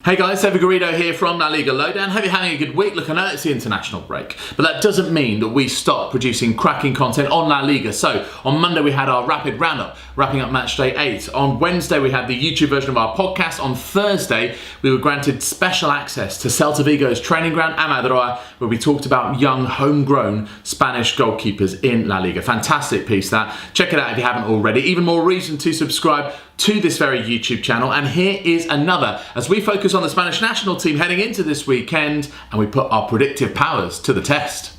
Hey guys, Seville here from Liga Lowdown. Hope you're having a good week. Look, I know it's the international break, but that doesn't mean that we stop producing cracking content on La Liga. So, on Monday we had our rapid roundup, wrapping up match day 8. On Wednesday we had the YouTube version of our podcast. On Thursday we were granted special access to Celta Vigo's training ground, Roja, where we talked about young, homegrown Spanish goalkeepers in La Liga. Fantastic piece that. Check it out if you haven't already. Even more reason to subscribe to this very YouTube channel. And here is another, as we focus on the Spanish national team heading into this weekend and we put our predictive powers to the test.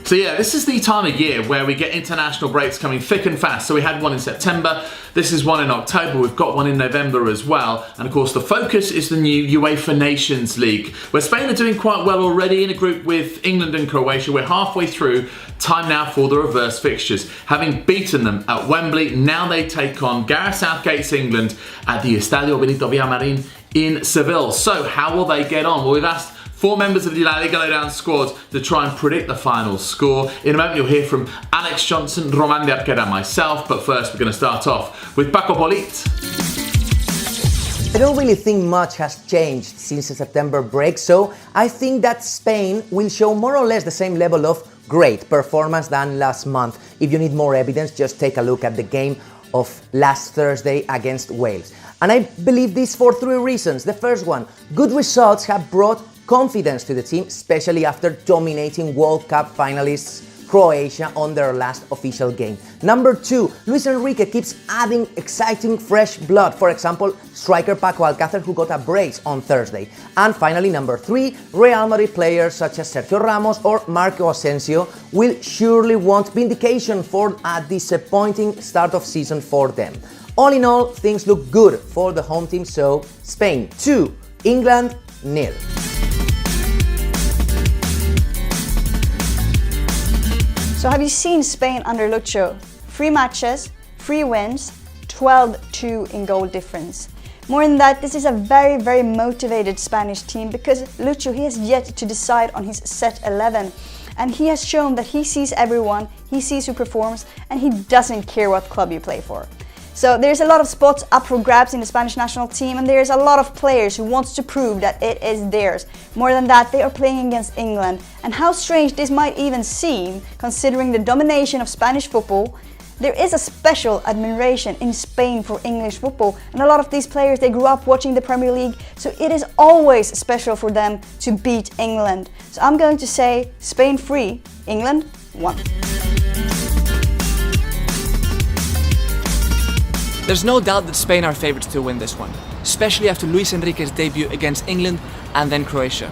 So yeah, this is the time of year where we get international breaks coming thick and fast. So we had one in September, this is one in October, we've got one in November as well. And of course the focus is the new UEFA Nations League, where Spain are doing quite well already in a group with England and Croatia. We're halfway through, time now for the reverse fixtures. Having beaten them at Wembley, now they take on Gareth Southgate's England at the Estadio Benito Villamarín in Seville. So how will they get on? Well, we've asked 4 members of the Liga Lowdown squad to try and predict the final score. In a moment you'll hear from Alex Johnson, Roman de Arquera and myself, but first we're going to start off with Paco Polit. I don't really think much has changed since the September break, so I think that Spain will show more or less the same level of great performance than last month. If you need more evidence, just take a look at the game of last Thursday against Wales. And I believe this for 3 reasons. The first one, good results have brought confidence to the team, especially after dominating World Cup finalists Croatia on their last official game. Number 2, Luis Enrique keeps adding exciting fresh blood. For example, striker Paco Alcácer, who got a brace on Thursday. And finally, number 3, Real Madrid players such as Sergio Ramos or Marco Asensio will surely want vindication for a disappointing start of season for them. All in all, things look good for the home team, so Spain 2, England 0. So have you seen Spain under Lucho? 3 matches, 3 wins, 12-2 in goal difference. More than that, this is a very, very motivated Spanish team because Lucho, he has yet to decide on his set 11. And he has shown that he sees everyone, he sees who performs, and he doesn't care what club you play for. So there's a lot of spots up for grabs in the Spanish national team, and there's a lot of players who wants to prove that it is theirs. More than that, they are playing against England, and how strange this might even seem, considering the domination of Spanish football, there is a special admiration in Spain for English football, and a lot of these players, they grew up watching the Premier League, so it is always special for them to beat England. So I'm going to say Spain 3, England 1. There's no doubt that Spain are favourites to win this one, especially after Luis Enrique's debut against England and then Croatia.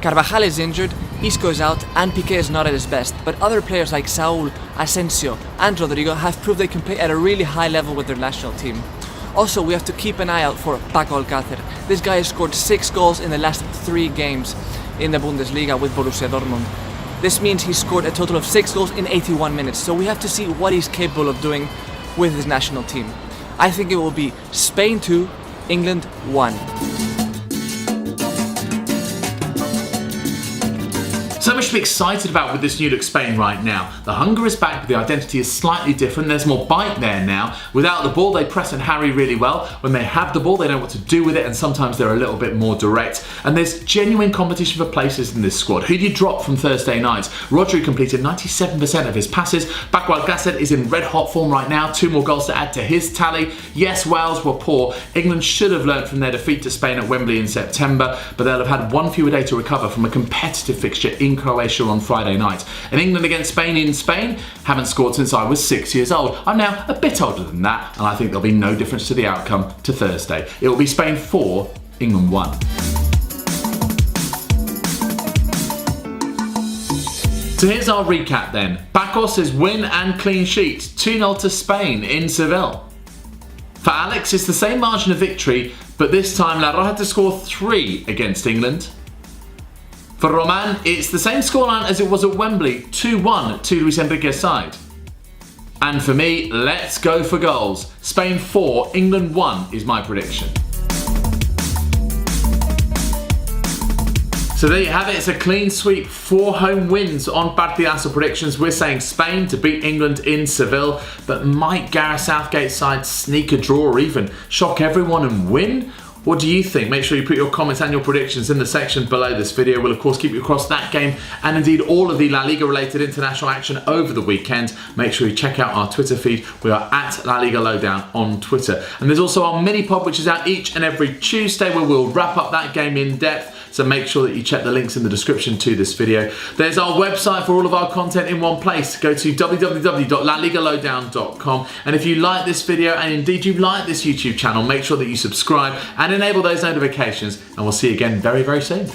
Carvajal is injured, Isco is out, and Piqué is not at his best, but other players like Saúl, Asensio and Rodrigo have proved they can play at a really high level with their national team. Also, we have to keep an eye out for Paco Alcácer. This guy has scored 6 goals in the last 3 games in the Bundesliga with Borussia Dortmund. This means he's scored a total of 6 goals in 81 minutes, so we have to see what he's capable of doing with his national team. I think it will be Spain 2, England 1. So much to be excited about with this new look Spain right now. The hunger is back, but the identity is slightly different. There's more bite there now. Without the ball, they press and harry really well. When they have the ball, they know what to do with it, and sometimes they're a little bit more direct. And there's genuine competition for places in this squad. Who do you drop from Thursday night? Rodri completed 97% of his passes. Paco Alcácer is in red-hot form right now. 2 more goals to add to his tally. Yes, Wales were poor. England should have learnt from their defeat to Spain at Wembley in September, but they'll have had 1 fewer day to recover from a competitive fixture in Croatia on Friday night. And England against Spain in Spain haven't scored since I was 6 years old. I'm now a bit older than that, and I think there'll be no difference to the outcome to Thursday. It will be Spain 4, England 1. So here's our recap then. Paco says win and clean sheet, 2-0 to Spain in Seville. For Alex, it's the same margin of victory, but this time La Roja to score 3 against England. For Roman, it's the same scoreline as it was at Wembley, 2-1 to Luis Enrique's side. And for me, let's go for goals. Spain 4, England 1 is my prediction. So there you have it. It's a clean sweep, 4 home wins on Partidazo predictions. We're saying Spain to beat England in Seville, but might Gareth Southgate's side sneak a draw or even shock everyone and win? What do you think? Make sure you put your comments and your predictions in the section below this video. We'll of course keep you across that game and indeed all of the La Liga related international action over the weekend. Make sure you check out our Twitter feed. We are at LaLiga Lowdown on Twitter. And there's also our mini pod which is out each and every Tuesday where we'll wrap up that game in depth. So make sure that you check the links in the description to this video. There's our website for all of our content in one place. Go to www.laligalowdown.com. And if you like this video and indeed you like this YouTube channel, make sure that you subscribe and enable those notifications. And we'll see you again very, very soon.